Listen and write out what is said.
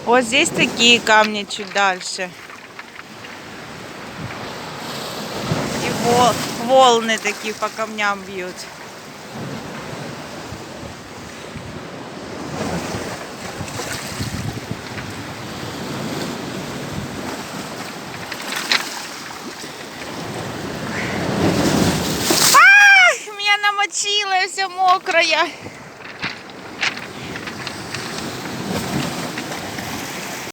Вот здесь такие камни чуть дальше. И волны такие по камням бьют. Меня намочила, я вся мокрая.